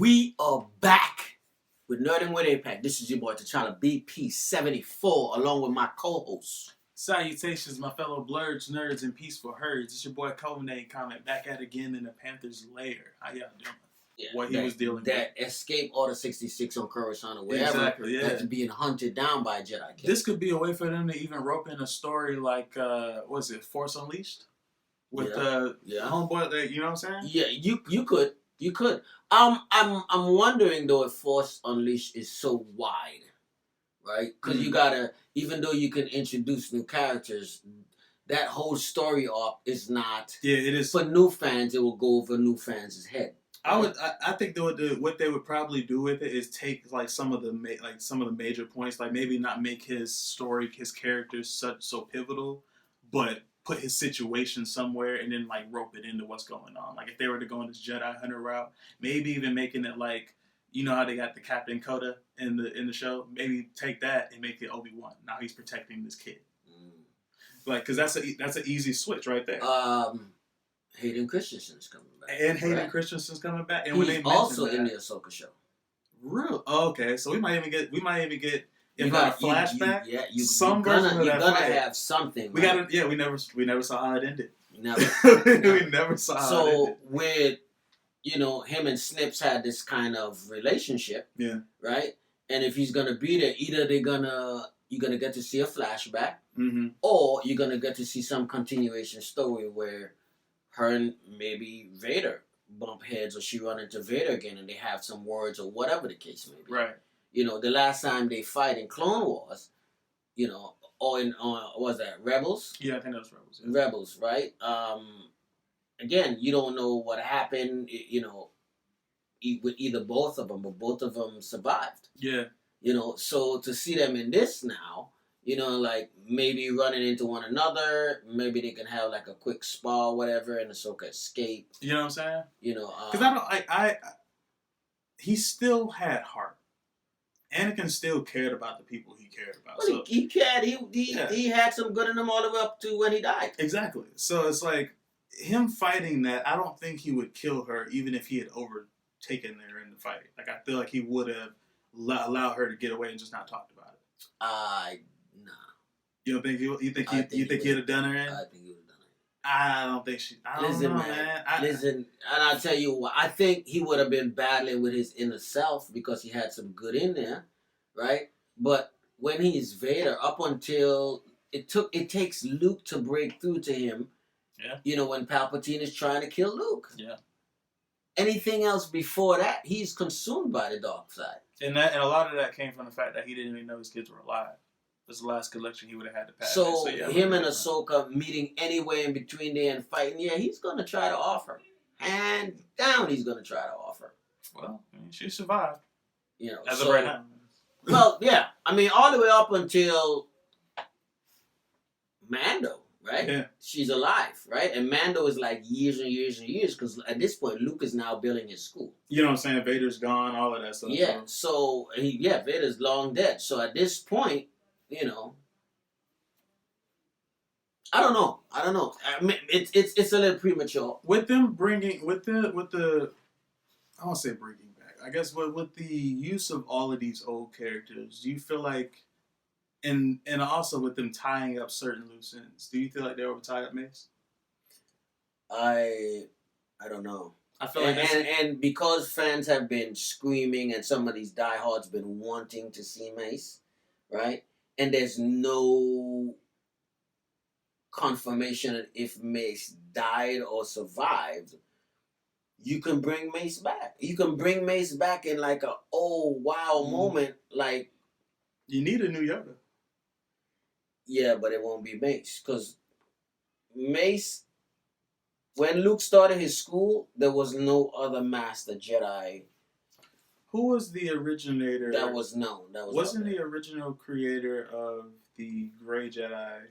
We are back with Nerding with APAC. This is your boy T'Challa BP74 along with my co-host. Salutations, my fellow blurs, nerds, and peaceful herds. It's your boy Covenant Comment back at again in the Panther's lair. How y'all doing? Yeah, what he was dealing that with. Escape Order 66 on Coruscant or wherever. Exactly, yeah. That's being hunted down by Jedi kids. This could be a way for them to even rope in a story like, was it Force Unleashed? With homeboy, you know what I'm saying? Yeah, you could. You could. I'm wondering though if Force Unleashed is so wide, right? Because you gotta, even though you can introduce new characters, that whole story arc is not. Yeah, it is for new fans. It will go over new fans' head. Right? I think what they would probably do with it is take like some of the major points, like maybe not make his story, his characters so pivotal, but put his situation somewhere and then like rope it into what's going on. Like if they were to go on this Jedi Hunter route, maybe even making it like, you know how they got the Captain Coda in the show? Maybe take that and make it Obi-Wan. Now he's protecting this kid. Like, cause that's an easy switch right there. Hayden Christensen's coming back. And Hayden Christensen's coming back. And he's also in the Ahsoka show. Real? Oh, okay. So we might even get if not a flashback, you're gonna have something. We we never saw how it ended. Never. We never saw how it ended. So with him and Snips had this kind of relationship. Yeah. Right? And if he's gonna be there, either you're gonna get to see a flashback, or you're gonna get to see some continuation story where her and maybe Vader bump heads, or she run into Vader again, and they have some words, or whatever the case may be. Right. The last time they fight in Clone Wars, or in was that Rebels? Yeah, I think that was Rebels. Yeah. Rebels, right? Again, you don't know what happened. With either both of them, but both of them survived. Yeah. So to see them in this now, like maybe running into one another, maybe they can have like a quick spar or whatever, and Ahsoka escape. You know what I'm saying? Because he still had heart. Anakin still cared about the people he cared about. Well, so, he cared. He had some good in him all the way up to when he died. Exactly. So it's like him fighting that. I don't think he would kill her, even if he had overtaken her in the fight. Like I feel like he would have allowed her to get away and just not talked about it. Nah. You don't think you think he'd have done her in? I think he would have done it. I don't think she. I don't know, man. Listen, and I'll tell you what. I think he would have been battling with his inner self because he had some good in there, right? But when he's Vader, up until it takes Luke to break through to him. Yeah. When Palpatine is trying to kill Luke. Yeah. Anything else before that, he's consumed by the dark side. And a lot of that came from the fact that he didn't even know his kids were alive. It was the last collection he would have had to pass. So him and Ahsoka meeting anywhere in between there and fighting, he's going to try to offer. Hand down, he's going to try to offer. Well, she survived. As of right now. Well, yeah. I mean, all the way up until Mando, right? Yeah. She's alive, right? And Mando is like years and years and years, because at this point, Luke is now building his school. You know what I'm saying? Vader's gone, all of that stuff. Yeah. So, Vader's long dead. So at this point, I don't know. I mean, it's a little premature. With them bringing with the I won't say bringing back. I guess with the use of all of these old characters, do you feel like, and also with them tying up certain loose ends, do you feel like they over tied up Mace? I don't know. I feel like and because fans have been screaming, and some of these diehards been wanting to see Mace, right? And there's no confirmation if Mace died or survived. You can bring Mace back. You can bring Mace back in like a moment. Like, you need a new Yoda. Yeah, but it won't be Mace, because Mace, when Luke started his school, there was no other Master Jedi. Who was the originator? That was known. Wasn't the original creator of the Grey Jedi?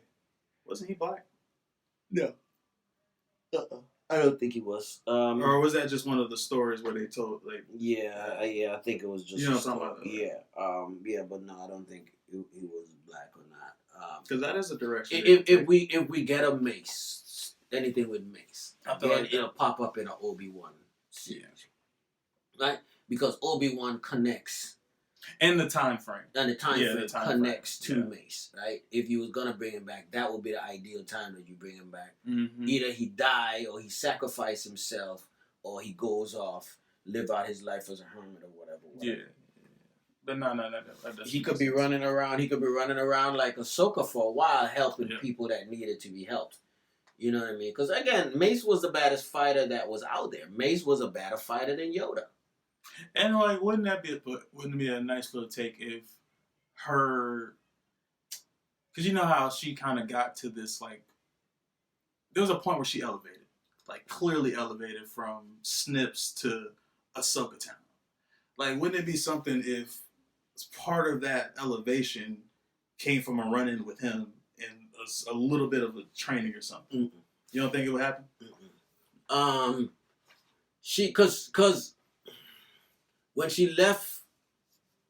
Wasn't he black? No. I don't think he was. Or was that just one of the stories where they told, like? Yeah, I think it was just. You know something about that? Yeah, but no, I don't think he was black or not. Because that is a direction. If we get a Mace, anything with Mace, I feel like it'll pop up in an Obi-Wan series, right? because Obi-Wan connects. And the time frame. And the time frame connects to Mace, right? If you was gonna bring him back, that would be the ideal time that you bring him back. Mm-hmm. Either he die, or he sacrifice himself, or he goes off, live out his life as a hermit or whatever. Yeah. But no. He could be running around. He could be running around like Ahsoka for a while, helping people that needed to be helped. You know what I mean? Because again, Mace was the baddest fighter that was out there. Mace was a better fighter than Yoda. And like, wouldn't it be a nice little take if her, because you know how she kind of got to this, like, there was a point where she elevated, like clearly elevated from Snips to Ahsoka Tano. Like, wouldn't it be something if part of that elevation came from a run-in with him and a little bit of a training or something? Mm-mm. You don't think it would happen? Mm-mm. Cause when she left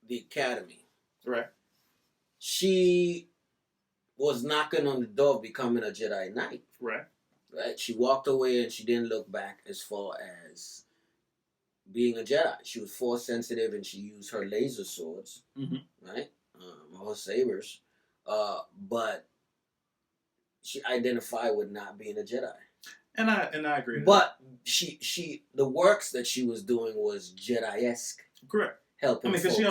the academy, right, she was knocking on the door of becoming a Jedi Knight. Right. She walked away and she didn't look back as far as being a Jedi. She was force sensitive and she used her laser swords, right, her sabers, but she identified with not being a Jedi. And I agree. But she the works that she was doing was Jedi-esque. Correct. Helping. Because she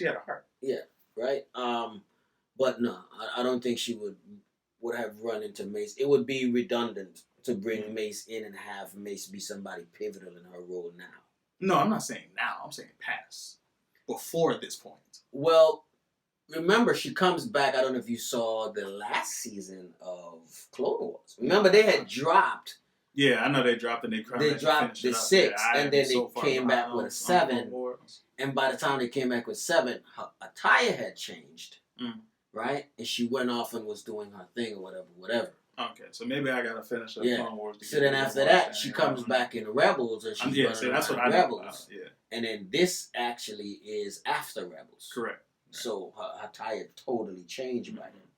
had a heart. Yeah. Right. But no, I don't think she would have run into Mace. It would be redundant to bring Mace in and have Mace be somebody pivotal in her role now. No, I'm not saying now. I'm saying past. Before this point. Well, remember, she comes back. I don't know if you saw the last season of Clone Wars. Remember, they had dropped. Yeah, I know they dropped and they dropped the 6, and then they came back with a 7. And by the time they came back with 7, her attire had changed, right? And she went off and was doing her thing or whatever. Okay, so maybe I gotta finish up Clone Wars. So then after that, she comes back in Rebels, and she's running that's what I Rebels. Yeah. And then this actually is after Rebels. Correct. So her attire totally changed by then.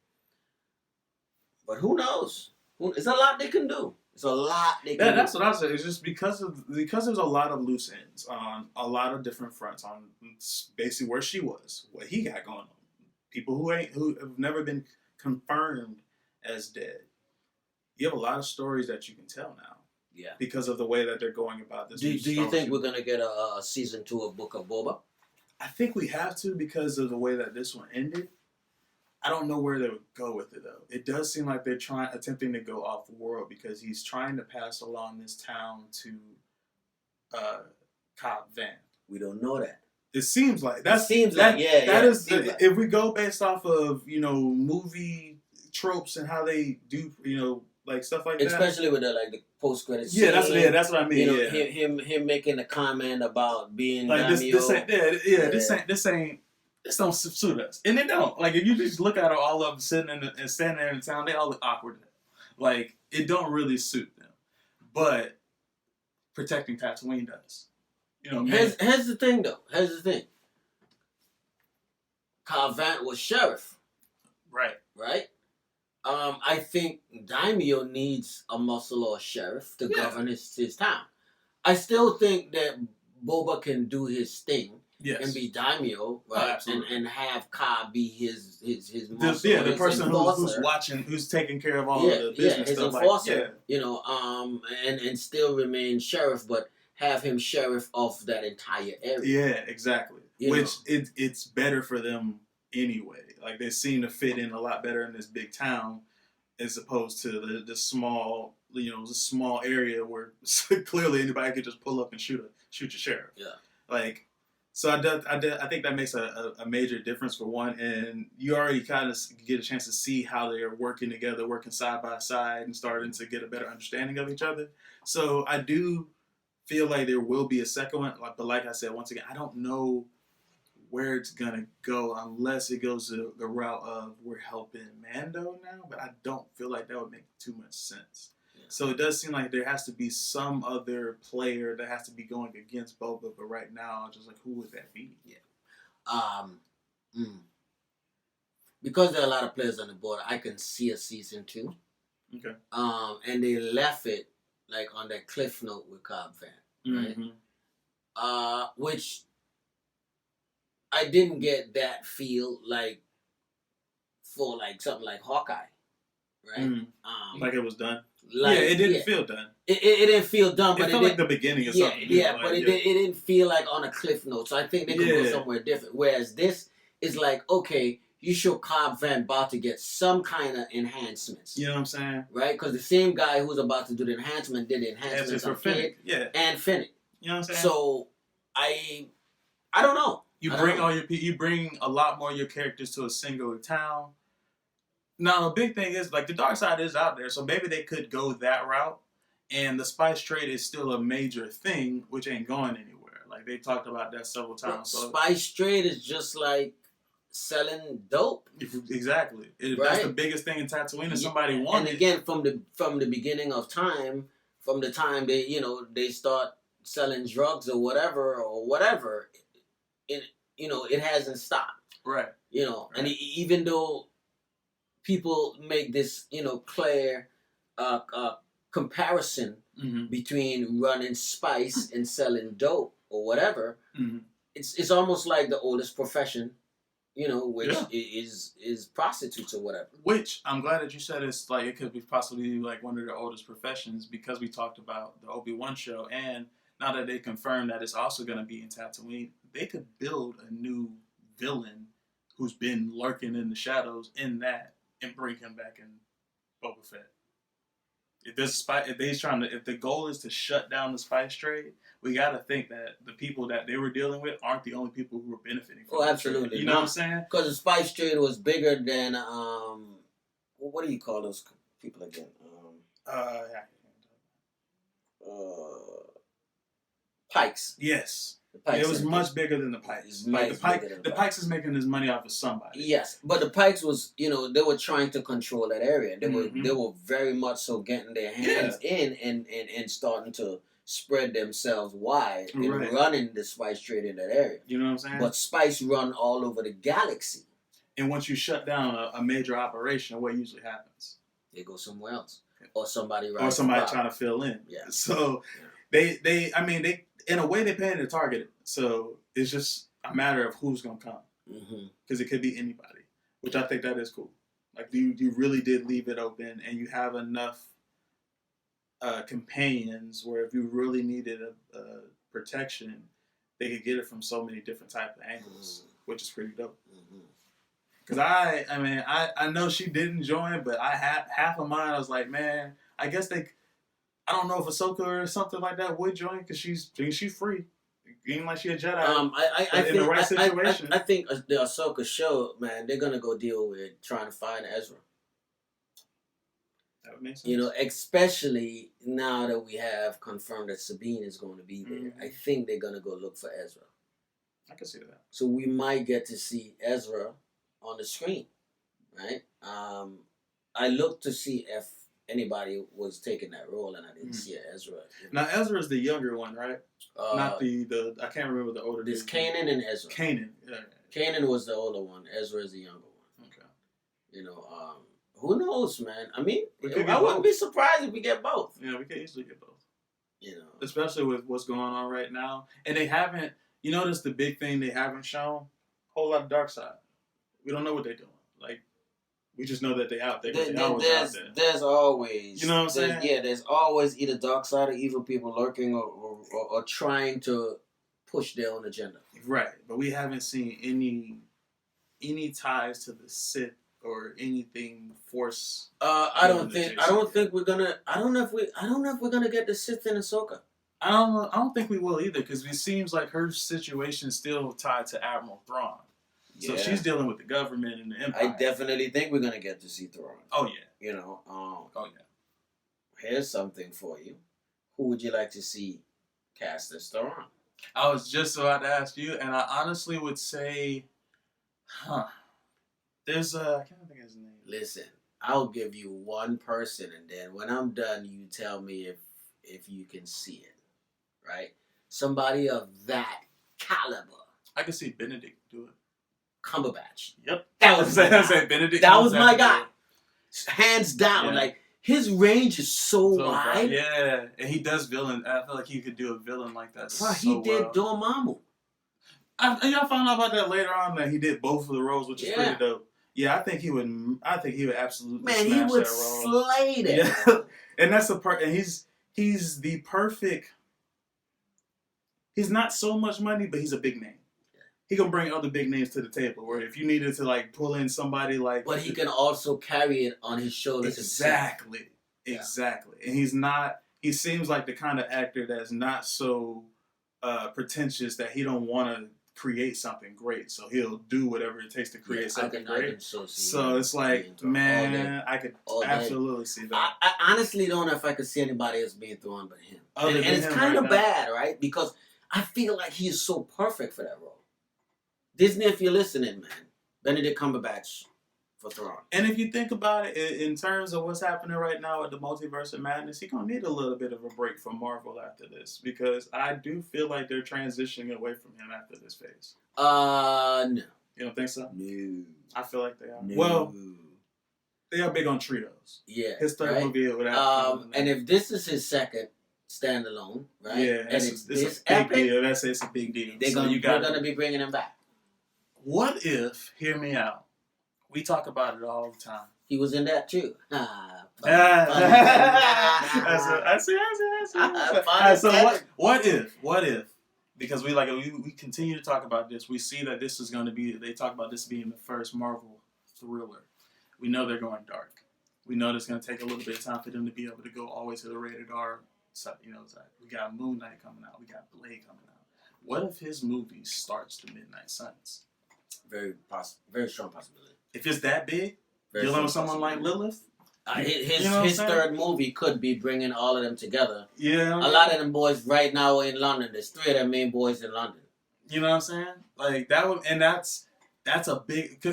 But who knows? It's a lot they can do. It's a lot they can do. That's what I said. It's just because there's a lot of loose ends on a lot of different fronts on basically where she was, what he got going on. People who have never been confirmed as dead. You have a lot of stories that you can tell now. Yeah. Because of the way that they're going about this. Do you think we're going to get a season 2 of Book of Boba? I think we have to because of the way that this one ended. I don't know where they would go with it, though. It does seem like they're attempting to go off the world because he's trying to pass along this town to Cobb Vanth. We don't know that. It seems like. If we go based off of, movie tropes and how they do, like stuff like especially that. with the post-credit scene. Yeah, that's what I mean. Him making a comment about being like this don't suit us, and it don't. Like if you just look at all of them standing there in the town, they all look awkward. Like it don't really suit them, but protecting Tatooine does. Here's the thing, though. Cobb Vanth was sheriff. Right. I think Daimyo needs a muscle or a sheriff to govern his town. I still think that Boba can do his thing and be Daimyo, right? And have Cobb be his muscle. The person who's watching, who's taking care of all of the business his stuff. Enforcer, and still remain sheriff, but have him sheriff of that entire area. Yeah, exactly. It's better for them anyway. Like they seem to fit in a lot better in this big town as opposed to the small, the small area where clearly anybody could just pull up and shoot your sheriff. Yeah. Like, so I think that makes a major difference for one, and you already kind of get a chance to see how they're working together, working side by side, and starting to get a better understanding of each other. So I do feel like there will be a second one, but like I said, once again, I don't know where it's gonna go unless it goes the route of we're helping Mando now, but I don't feel like that would make too much sense. Yeah. So it does seem like there has to be some other player that has to be going against Boba, but right now, just like who would that be? Yeah. Because there are a lot of players on the board, I can see a season 2. Okay. And they left it like on that cliff note with Cobb Vanth, right? Mm-hmm. Which I didn't get that feel like for like something like Hawkeye, right? Like it was done. Like, yeah, it didn't feel done. It didn't feel done, but it felt like the beginning of something. Yeah, but it didn't feel like on a cliff note. So I think they could go somewhere different. Whereas this is like, okay, you show Cobb Vanth about to get some kind of enhancements. You know what I'm saying? Right? Because the same guy who's about to do the enhancement did the enhancements on Kid and Finnick. You know what I'm saying? So I don't know. You bring a lot more of your characters to a single town. Now, the big thing is, like, the dark side is out there, so maybe they could go that route, and the spice trade is still a major thing, which ain't going anywhere. Like, they talked about that several times. Well, spice trade is just like selling dope. Exactly. That's the biggest thing in Tatooine, is somebody wanted. And again, from the beginning of time, from the time they start selling drugs or whatever, it hasn't stopped. Right. And even though people make this, clear comparison between running spice and selling dope or whatever, it's almost like the oldest profession, which is prostitutes or whatever. Which I'm glad that you said it's like it could be possibly like one of the oldest professions, because we talked about the Obi-Wan show, and now that they confirmed that it's also going to be in Tatooine, they could build a new villain who's been lurking in the shadows in that, and bring him back in Boba Fett. If the goal is to shut down the spice trade, we got to think that the people that they were dealing with aren't the only people who are benefiting from it. Oh, absolutely. Trade. You know what I'm saying? Because the spice trade was bigger than what do you call those people again? Pikes. Yes. It was much bigger than the Pikes. The Pikes is making his money off of somebody. Yes, but the Pikes was, they were trying to control that area. They were very much so getting their hands in and starting to spread themselves wide and running the spice trade in that area. You know what I'm saying? But spice run all over the galaxy. And once you shut down a major operation, what usually happens? They go somewhere else, or somebody trying to fill in. Yeah. So they in a way, they're paying to target it. So it's just a matter of who's going to come. Because it could be anybody, which I think that is cool. Like, you really did leave it open, and you have enough companions where if you really needed a protection, they could get it from so many different type of angles, which is pretty dope. Because I know she didn't join, but I had half of mine. I was like, man, I guess I don't know if Ahsoka or something like that would join, because she's free. It ain't like she a Jedi. I think the right situation. I think the Ahsoka show, man, they're gonna go deal with trying to find Ezra. That would make sense. Especially now that we have confirmed that Sabine is going to be there. I think they're gonna go look for Ezra. I can see that. So we might get to see Ezra on the screen, right? I looked to see if anybody was taking that role, and I didn't see Ezra. Now Ezra's the younger one, right? Not the I can't remember the older. There's Kanan and Ezra. Kanan, yeah. Kanan was the older one. Ezra is the younger one. Okay. Who knows, man? I mean, I wouldn't be surprised if we get both. Yeah, we could easily get both. Especially with what's going on right now, and they haven't. You notice the big thing they haven't shown? Whole lot of dark side. We don't know what they're doing. Like, we just know that they're out there. There's always, you know what I'm saying? Yeah, there's always either dark side or evil people lurking or trying to push their own agenda. Right, but we haven't seen any ties to the Sith or anything Force. I don't think we're gonna. I don't know if we're gonna get the Sith in Ahsoka. I don't think we will either, because it seems like her situation is still tied to Admiral Thrawn. So she's dealing with the government and the Empire. I definitely think we're gonna get to see Thrawn. Oh yeah. Oh yeah. Here's something for you. Who would you like to see cast as Thrawn? I was just about to ask you, and I honestly would say, there's I can't think of his name. Listen, I'll give you one person, and then when I'm done, you tell me if you can see it. Right? Somebody of that caliber. I could see Benedict do it. Cumberbatch. Yep. That was Benedict. That was my guy. Hands down. Like, his range is so wide. Yeah. And he does villain. I feel like he could do a villain like that. He did Dormammu. Y'all found out about that later on that he did both of the roles, which is pretty dope. Yeah, I think he would absolutely smash that role. Man, he would slay it. Yeah. And that's the part. And he's the perfect. He's not so much money, but he's a big name. He can bring other big names to the table. Where if you needed to like pull in somebody like, but he can also carry it on his shoulders. Exactly. And he's not. He seems like the kind of actor that's not so pretentious that he don't want to create something great. So he'll do whatever it takes to create something great. So it's like, man, I could absolutely see that. I honestly don't know if I could see anybody else being Thrawn but him. And it's kind of bad, right? Because I feel like he is so perfect for that role. Disney, if you're listening, man, Benedict Cumberbatch for Thrawn. And if you think about it, in terms of what's happening right now with the Multiverse of Madness, he's going to need a little bit of a break from Marvel after this. Because I do feel like they're transitioning away from him after this phase. No. You don't think so? No. I feel like they are. No. Well, they are big on trios. Yeah. His third movie without and if this is his second standalone, right? Yeah, and it's a big deal. It's a big deal. They're going to be bringing him back. What if, hear me out, we talk about it all the time. He was in that too. I see. So what if, because we continue to talk about this, we see that this is going to be, they talk about this being the first Marvel thriller. We know they're going dark. We know it's going to take a little bit of time for them to be able to go all the way to the rated R. So, we got Moon Knight coming out. We got Blade coming out. What if his movie starts the Midnight Suns? Very strong possibility. If it's that big, dealing with someone like Lilith, his third movie could be bringing all of them together. Yeah, a lot of them boys right now are in London. There's 3 of their main boys in London. You know what I'm saying? Like that would, and that's a big.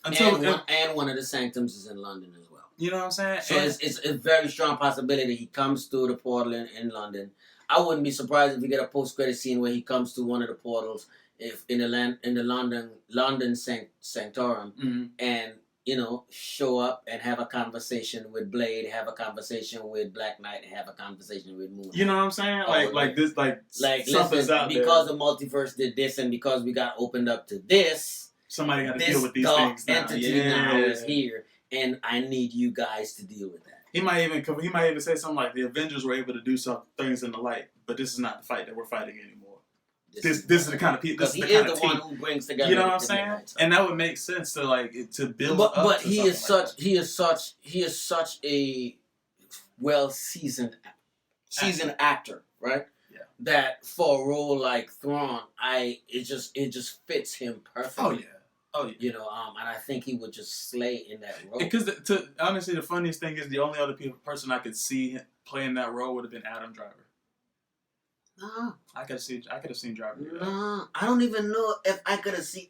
And one of the Sanctums is in London as well. You know what I'm saying? So it's a very strong possibility he comes through the portal in London. I wouldn't be surprised if we get a post-credit scene where he comes to one of the portals, if in the London Sanctorum, and show up and have a conversation with Blade, have a conversation with Black Knight, and have a conversation with Moon. You know what I'm saying? Like something's out there. Because the multiverse did this, and because we got opened up to this, somebody got to deal with these things now. This entity now is here, and I need you guys to deal with that. He might even say something like, the Avengers were able to do some things in the light, but this is not the fight that we're fighting anymore. This is the kind of people. This is the kind of team. One who brings together. You know what I'm saying? And that would make sense to build up. But he is such a well-seasoned actor, right? Yeah. That for a role like Thrawn, it just fits him perfectly. Oh yeah. And I think he would just slay in that role. Because honestly, the funniest thing is the only other person I could see playing that role would have been Adam Driver. No. I could have seen Driver. No, I don't even know if I could have seen.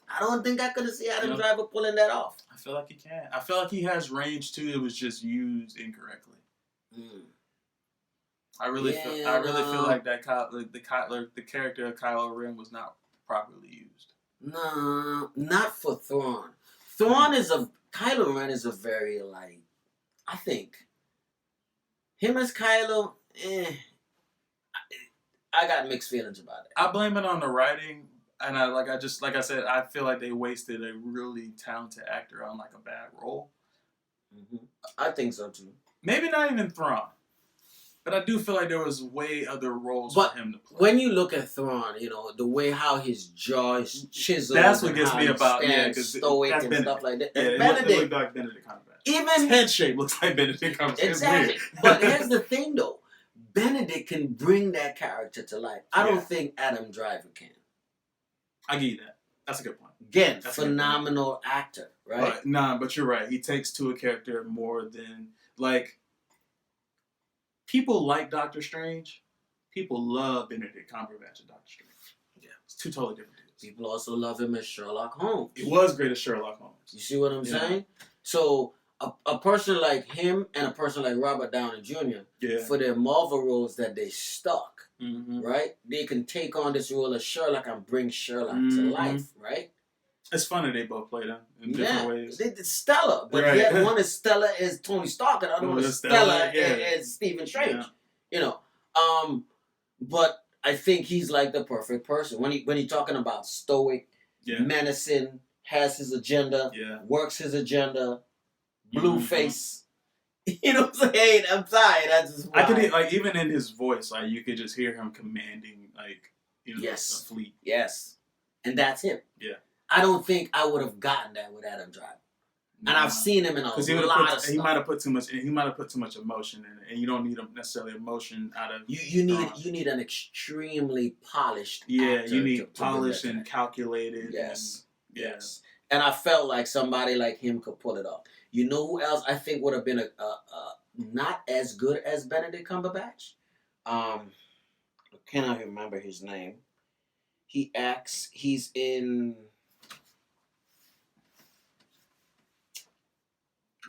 I don't think I could have seen Adam Driver pulling that off. I feel like he can. I feel like he has range too. It was just used incorrectly. I really feel like that the character of Kylo Ren was not properly used. No, not for Thrawn. Kylo Ren is a very I think him as Kylo. I got mixed feelings about it. I blame it on the writing, and I said, I feel like they wasted a really talented actor on a bad role. I think so too. Maybe not even Thrawn, but I do feel like there was way other roles for him to play. When you look at Thrawn, the way how his jaw is chiseled. That's what gets me about stoic and stuff like that. Yeah, Benedict. It looked like Benedict Cumberbatch. Even his head shape looks like Benedict Cumberbatch. Exactly. But here's the thing, though. Benedict can bring that character to life. I don't think Adam Driver can. I give you that. That's a good point. Again, phenomenal actor, right? But you're right. He takes to a character more than people like Doctor Strange. People love Benedict Cumberbatch and Doctor Strange. Yeah, it's two totally different dudes. People also love him as Sherlock Holmes. He was great as Sherlock Holmes. You see what I'm saying? So a person like him and a person like Robert Downey Jr. For their Marvel roles that they stuck, right? They can take on this role of Sherlock and bring Sherlock to life, right? It's funny they both played him in different ways. They did stellar, but yet one is stellar as Tony Stark and the other one is stellar as Stephen Strange. But I think he's like the perfect person when you're talking about stoic, menacing, has his agenda, works his agenda, blue face. You know what I'm saying? I'm sorry, that's just I could like even in his voice, like you could just hear him commanding, like a fleet. Yes, and that's him. Yeah, I don't think I would have gotten that with Adam Driver. And I've seen him in a lot of stuff. He might have put too much. He might have put too much emotion in it, and you don't need necessarily emotion out of. You need an extremely polished. Yeah, you need polished and calculated. Yes, yes. And I felt like somebody like him could pull it off. You know who else I think would have been a not as good as Benedict Cumberbatch? I cannot remember his name. He's in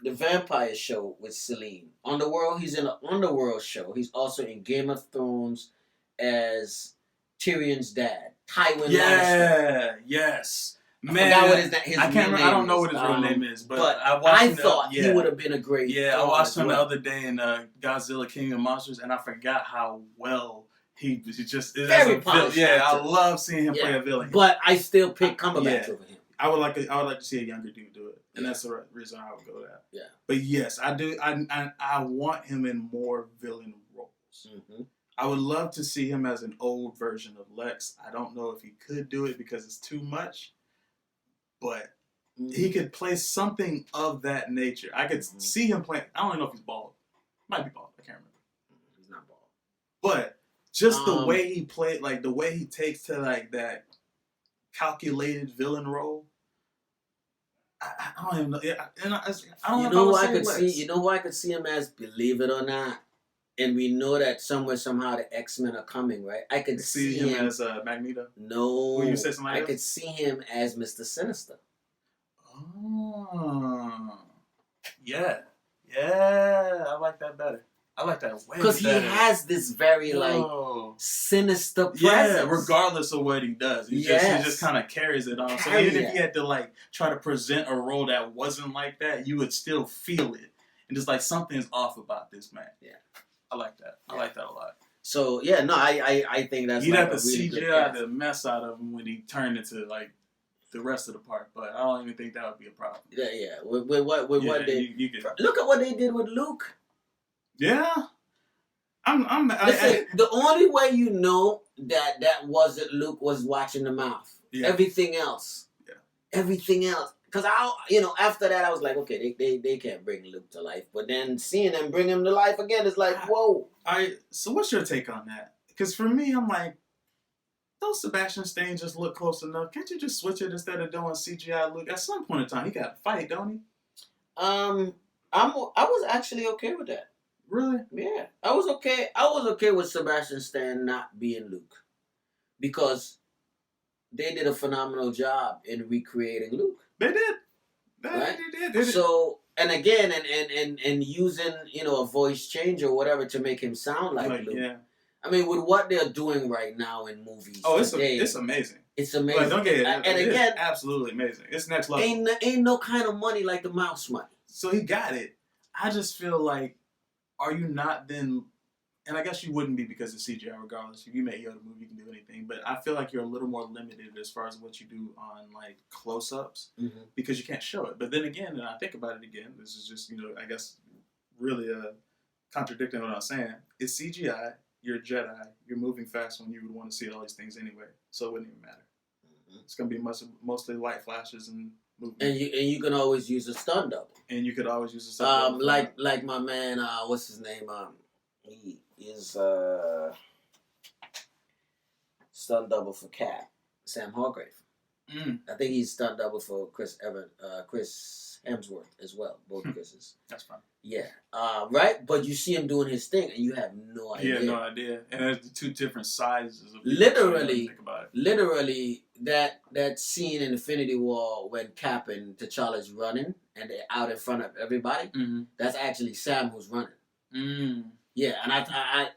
the Vampire Show with Celine. Underworld, he's in an Underworld show. He's also in Game of Thrones as Tyrion's dad, Tywin Lannister. Yes. Man, I forgot what his I can't remember. I don't know what his real name is, but I thought he would have been a great. Yeah, I watched him the other day in Godzilla King of Monsters, and I forgot how well he just is. Very polished. Yeah, I love seeing him play a villain. But I still pick Cumberbatch over him. I would like to see a younger dude do it, and that's the reason I would go with that. Yeah. But yes, I do. I want him in more villain roles. Mm-hmm. I would love to see him as an old version of Lex. I don't know if he could do it because it's too much. But he could play something of that nature. I could see him playing. I don't even know if he's bald. Might be bald. I can't remember. He's not bald. But just the way he played, like the way he takes to like that calculated villain role. I don't even know. I don't know who I could see. You know who I could see him as? Believe it or not. And we know that somewhere, somehow, the X-Men are coming, right? I could see him as Magneto. No, when you say somebody else? I could see him as Mr. Sinister. Oh, yeah, I like that better. I like that way because he has this very sinister presence. Yeah, regardless of what he does, he just kind of carries it on. So even if he had to try to present a role that wasn't like that, you would still feel it, and just like something's off about this man. Yeah. I like that. I like that a lot. So yeah, no, I think that's you'd have to CGI the mess out of him when he turned into the rest of the part, but I don't even think that would be a problem. Yeah. With what they look at what they did with Luke. Yeah, Listen, the only way you know that wasn't Luke was watching the mouth. Yeah. Everything else. Because after that I was like, okay, they can't bring Luke to life. But then seeing them bring him to life again is like, whoa. So what's your take on that? Because for me, I'm like, don't Sebastian Stan just look close enough? Can't you just switch it instead of doing CGI Luke? At some point in time, he got to fight, don't he? I was actually okay with that. Really? Yeah, I was okay. I was okay with Sebastian Stan not being Luke because they did a phenomenal job in recreating Luke. They did. Right? They did. So, and again, and using, a voice change or whatever to make him sound like Luke. Yeah. I mean, with what they're doing right now in movies today, it's amazing. It's amazing. Don't get it. And again, absolutely amazing. It's next level. Ain't no kind of money like the mouse money. So he got it. I just feel like, are you not then? And I guess you wouldn't be because of CGI, regardless. If you make Yoda movie, you can do anything. But I feel like you're a little more limited as far as what you do on close-ups because you can't show it. But then again, and I think about it again, this is just I guess really contradicting what I'm saying. It's CGI. You're a Jedi. You're moving fast when you would want to see all these things anyway, so it wouldn't even matter. It's gonna be mostly light flashes and movement. And you can always use a stunt double. And you could always use a stunt double. Like my man, what's his name? He is stunt double for Cap, Sam Hargrave. I think he's stunt double for Chris Hemsworth as well. Both Chris's. That's fine. Yeah. Right? But you see him doing his thing and you have no idea. Yeah, no idea. And there's the two different sizes of literally, think about it. Literally, that scene in Infinity War when Cap and T'Challa's running and they're out in front of everybody, that's actually Sam who's running. Yeah, and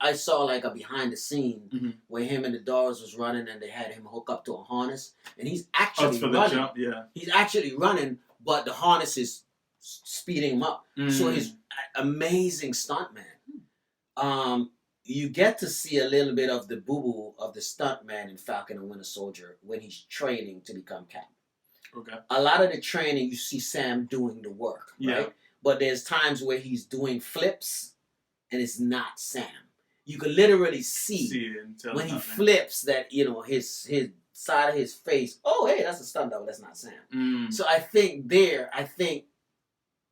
I saw a behind the scene where him and the doors was running and they had him hook up to a harness and he's actually running. The jump, yeah. He's actually running, but the harness is speeding him up. So he's an amazing stuntman. you get to see a little bit of the boo-boo of the stuntman in Falcon and Winter Soldier when he's training to become Cap. Okay. A lot of the training, you see Sam doing the work, right? Yeah. But there's times where he's doing flips, and it's not Sam. You can literally see when he flips that, his side of his face, oh, hey, that's a stunt double, that's not Sam. So I think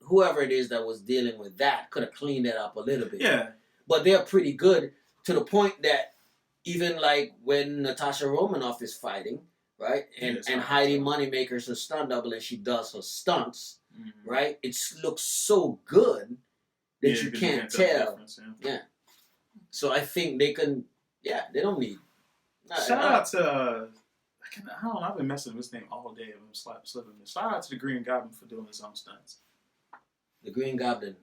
whoever it is that was dealing with that could have cleaned that up a little bit. Yeah. But they're pretty good to the point that even like when Natasha Romanoff is fighting, right? And Heidi Moneymaker's her stunt double and she does her stunts, right? It looks so good that you can't tell. Yeah. So I think they can, they don't need. Shout out to, I've been messing with his name all day. I'm slipping this. Shout out to the Green Goblin for doing his own stunts. The Green Goblin.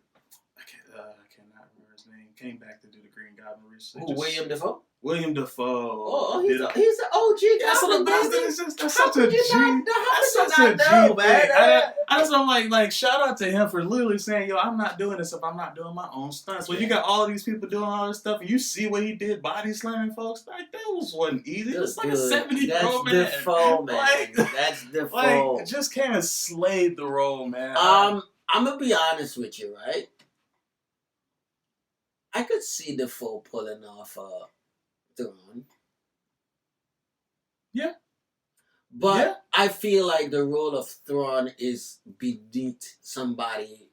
I cannot remember his name. Came back to do the Green Goblin recently. Who, William Dafoe? William Dafoe. Oh, he's an OG. That's what that's such a G. That's such a G thing. I'm like, shout out to him for literally saying, yo, I'm not doing this if I'm not doing my own stunts. When you got all these people doing all this stuff, and you see what he did, body slamming folks, like, that wasn't easy. It was like a 70-year-old man. That's Dafoe, man. That's Dafoe. Like, just came and slayed the role, man. I'm going to be honest with you, right? I could see Dafoe pulling off Thrawn. Yeah. But I feel like the role of Thrawn is beneath somebody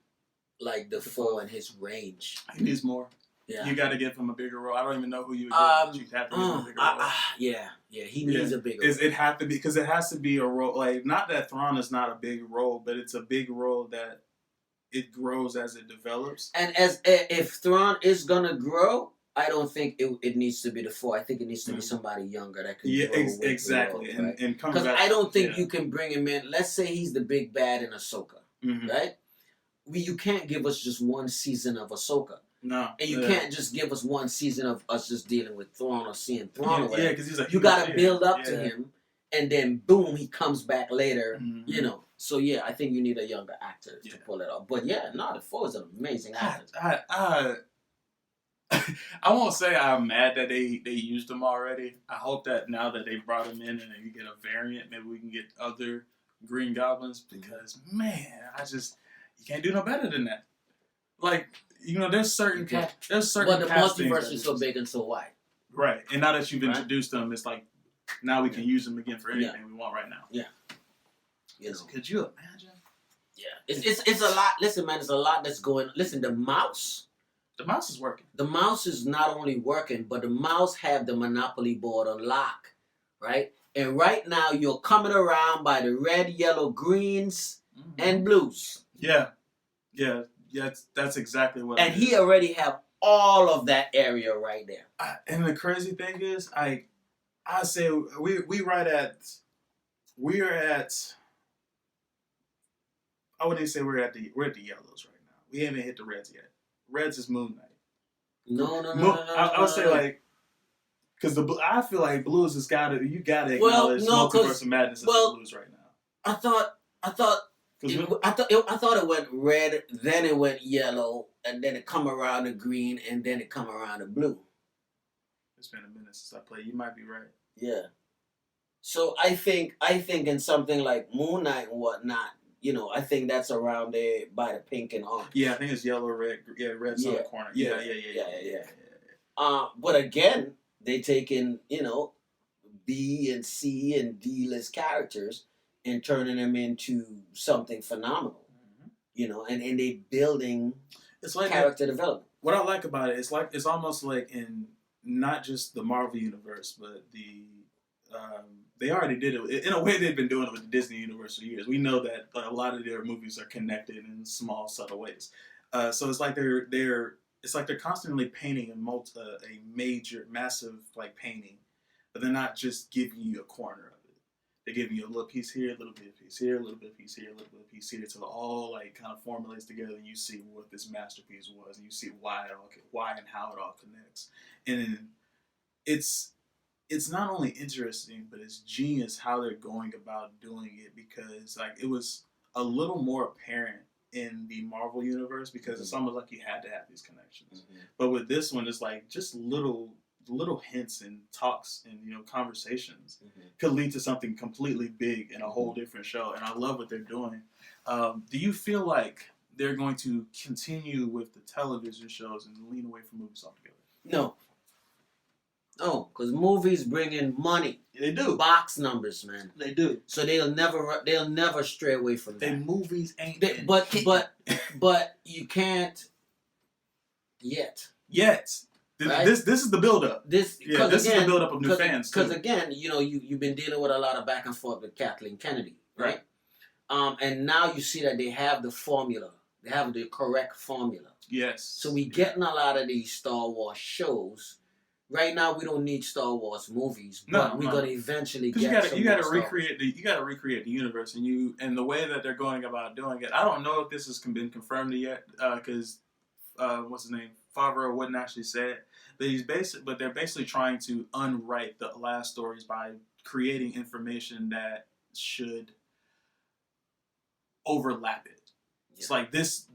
like Dafoe and his range. He needs more. Yeah. You got to give him a bigger role. I don't even know who you would give. You have to give him a bigger role. He needs a bigger role. It have to be, because it has to be a role. Like, not that Thrawn is not a big role, but it's a big role that it grows as it develops. And if Thrawn is gonna grow, I don't think it needs to be Dafoe. I think it needs to be somebody younger that can grow with exactly. The role, right? Because I don't think you can bring him in. Let's say he's the big bad in Ahsoka, right? You can't give us just one season of Ahsoka. No. And you can't just give us one season of us just dealing with Thrawn or seeing Thrawn or whatever. Yeah, because he's like, you got to build up to him, and then boom, he comes back later, So yeah, I think you need a younger actor to pull it off. But Dafoe is an amazing actor. I won't say I'm mad that they used him already. I hope that now that they brought him in and you get a variant, maybe we can get other Green Goblins, because man, you can't do no better than that. Like, there's certain but the multiverse is so big and so wide. Right. And now that you've introduced them, it's like now we can use them again for anything we want right now. Yeah. Could you imagine? Yeah. It's a lot. Listen, man, it's a lot that's going on. Listen, the mouse is working. The mouse is not only working, but the mouse have the Monopoly board on lock, right? And right now you're coming around by the red, yellow, greens, and blues. Yeah. Yeah. Yeah, that's exactly what it is. And he already have all of that area right there. And the crazy thing is, I say we're at I wouldn't even say we're at the yellows right now. We haven't hit the reds yet. Reds is Moon Knight. No. I would say like, because I feel like blues you gotta acknowledge Multiverse of Madness as the blues right now. I thought it went red, then it went yellow, and then it come around to green, and then it come around to blue. It's been a minute since I played. You might be right. Yeah. So I think in something like Moon Knight and whatnot, I think that's around there by the pink and orange. Yeah, I think it's yellow, red. Yeah, red's on the corner. Yeah. But again, they taking B and C and D list characters and turning them into something phenomenal. And they building character development. What I like about it, it's almost like in not just the Marvel universe, but they already did it. In a way, they've been doing it with the Disney universe for years. We know that a lot of their movies are connected in small, subtle ways. So it's like they're constantly painting a major, massive painting, but they're not just giving you a corner of it. They're giving you a little piece here, a little bit of piece here, a little bit of piece here, a little bit of piece here, until it all kind of formulates together, and you see what this masterpiece was, and you see why and how it all connects. And it's not only interesting, but it's genius how they're going about doing it, because it was a little more apparent in the Marvel universe because it's almost like you had to have these connections. But with this one, it's like just little hints and talks and conversations could lead to something completely big in a whole different show. And I love what they're doing. Do you feel like they're going to continue with the television shows and lean away from movies altogether? No, because movies bring in money. They do. Box numbers, man. They do. So they'll never stray away from that. Their movies ain't. But you can't yet. Right? This is the build-up. This is the build-up of new fans. Because again, you've been dealing with a lot of back and forth with Kathleen Kennedy, right? And now you see that they have the formula. They have the correct formula. Yes. So we getting a lot of these Star Wars shows. Right now, we don't need Star Wars movies, but we're gonna eventually get. You gotta recreate the universe, and the way that they're going about doing it. I don't know if this has been confirmed yet, because what's his name, Favreau wouldn't actually say it, but they're basically trying to unwrite the last stories by creating information that should overlap it. Yeah. It's like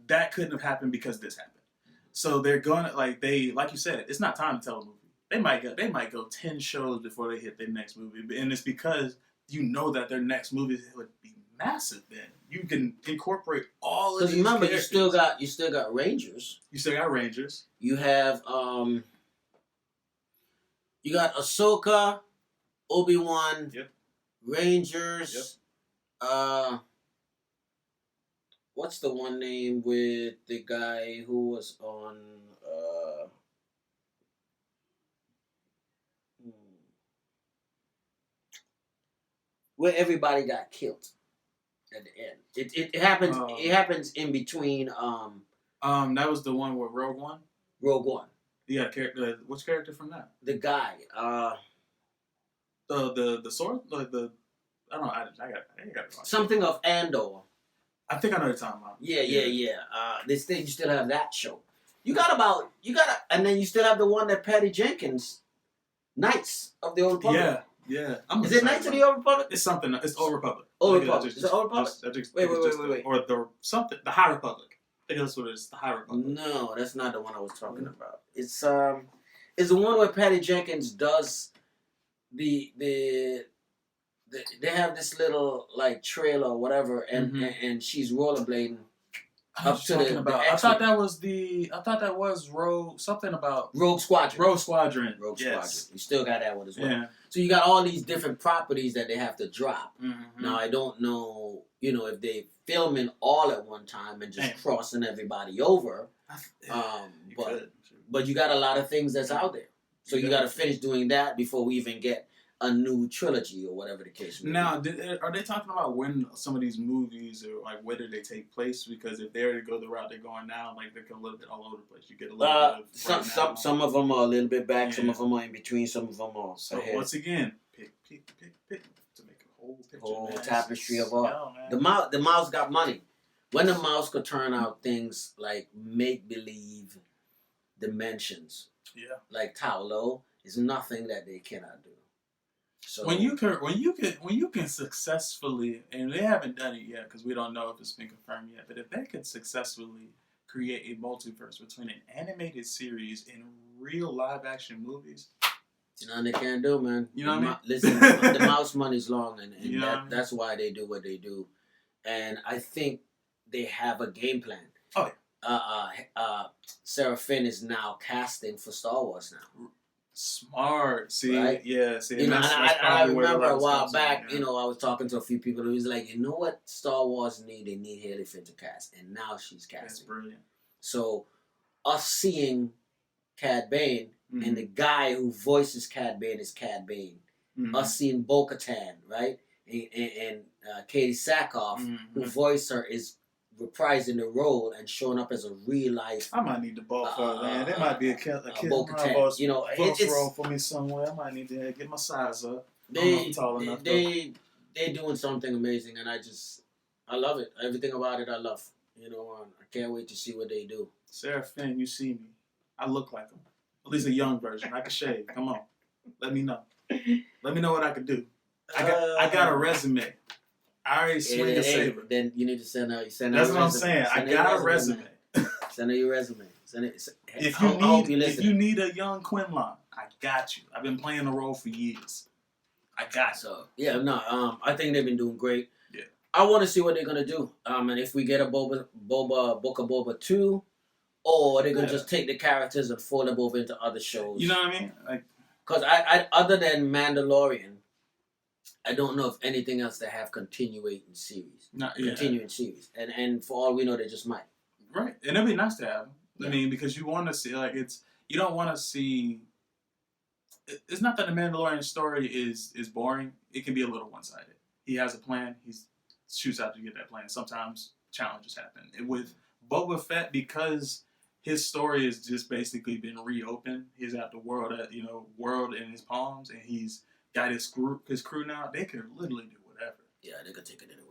that couldn't have happened because this happened. So they're going to like you said, it's not time to tell a movie. They might go 10 shows before they hit their next movie, and it's because that their next movie would be massive. Then you can incorporate all of these. Because remember, characters. you still got Rangers. You still got Rangers. You have you got Ahsoka, Obi-Wan, Rangers. Yep. What's the one name with the guy who was on? Where everybody got killed at the end. It happens. It happens in between. That was the one with Rogue One. Rogue One. Yeah, character. Which character from that? The guy. The sword. I don't know. I got something of Andor. I think I know what you're talking about. Yeah. You still have that show. And then you still have the one that Patty Jenkins, Knights of the Old Republic. Yeah. Is it Knights of the Old Republic? It's something. It's Old Republic. Old Republic. Is it Old Republic? Wait. Or the High Republic. I think that's what it is. The High Republic. No, that's not the one I was talking about. It's the one where Patty Jenkins does they have this little like trailer or whatever, and she's rollerblading up to the I thought that was Rogue Squadron. Rogue Squadron. Squadron. You still got that one as well. Yeah. So you got all these different properties that they have to drop. Mm-hmm. Now I don't know, if they filming all at one time and just crossing everybody over. But you got a lot of things that's out there. So you got to finish doing that before we even get a new trilogy or whatever the case may be. Now, are they talking about when some of these movies or like whether they take place? Because if they're to go the route they're going now, like they're a little bit all over the place. You get a little bit of some of them are a little bit back, some of them are in between, some of them are ahead. Once again, pick to make a whole picture. Whole tapestry of all. The mouse got money. When the mouse could turn out things like make believe dimensions, like Taolo, is nothing that they cannot do. So when you can successfully, and they haven't done it yet because we don't know if it's been confirmed yet, but if they could successfully create a multiverse between an animated series and real live action movies, they can't do, man. You know what I mean? Listen, the mouse money's long, and that's why they do what they do, and I think they have a game plan. Oh yeah. Sarah Finn is now casting for Star Wars now. Smart. See, right? Yeah. See, I remember a while back, I was talking to a few people who was like, you know what Star Wars need? They need Haley Finn to cast. And now she's casting. That's brilliant. So, us seeing Cad Bane, and the guy who voices Cad Bane is Cad Bane. Us seeing Bo-Katan, right? And Katie Sackhoff, who voiced her, is reprising the role and showing up as a real life. I might need the ball for it, man. There might be a kid it's role for me somewhere. I might need to get my size up. They're doing something amazing, and I love it. Everything about it, I love. I can't wait to see what they do. Sarah Finn, you see me. I look like him. At least a young version. I can shave. Come on. Let me know. Let me know what I can do. I got a resume. I already swing a saber. Then you need to send out. That's what I'm saying. I got a resume. Send her your resume. Send it. If you need a young Quinlan, I got you. I've been playing the role for years. I got so. Yeah, no. I think they've been doing great. Yeah. I want to see what they're gonna do. And if we get a Book of Boba 2, or they're gonna just take the characters and fold them over into other shows. You know what I mean? Like, because I other than Mandalorian, I don't know if anything else they have continuing series. And for all we know, they just might. Right, and it'd be nice to have them. I mean, because you want to see, like, you don't want to see. It's not that the Mandalorian story is boring. It can be a little one-sided. He has a plan. He shoots out to get that plan. Sometimes challenges happen. And with Boba Fett, because his story has just basically been reopened. He's got the world in his palms, and he's got his crew now. They can literally do whatever. Yeah, they can take it anywhere.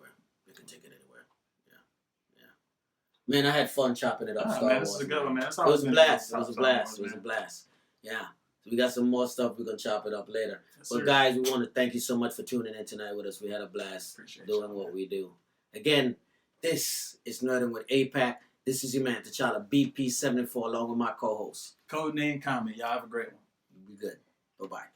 Man, I had fun chopping it up. Man, this is a good one, man. It was a blast. Yeah. So we got some more stuff. We're going to chop it up later. Yes, but guys, we want to thank you so much for tuning in tonight with us. We had a blast doing what we do. Again, this is Nerding with APAC. This is your man, T'Challa, BP74, along with my co-host. Codename Comment. Y'all have a great one. Be good. Bye-bye.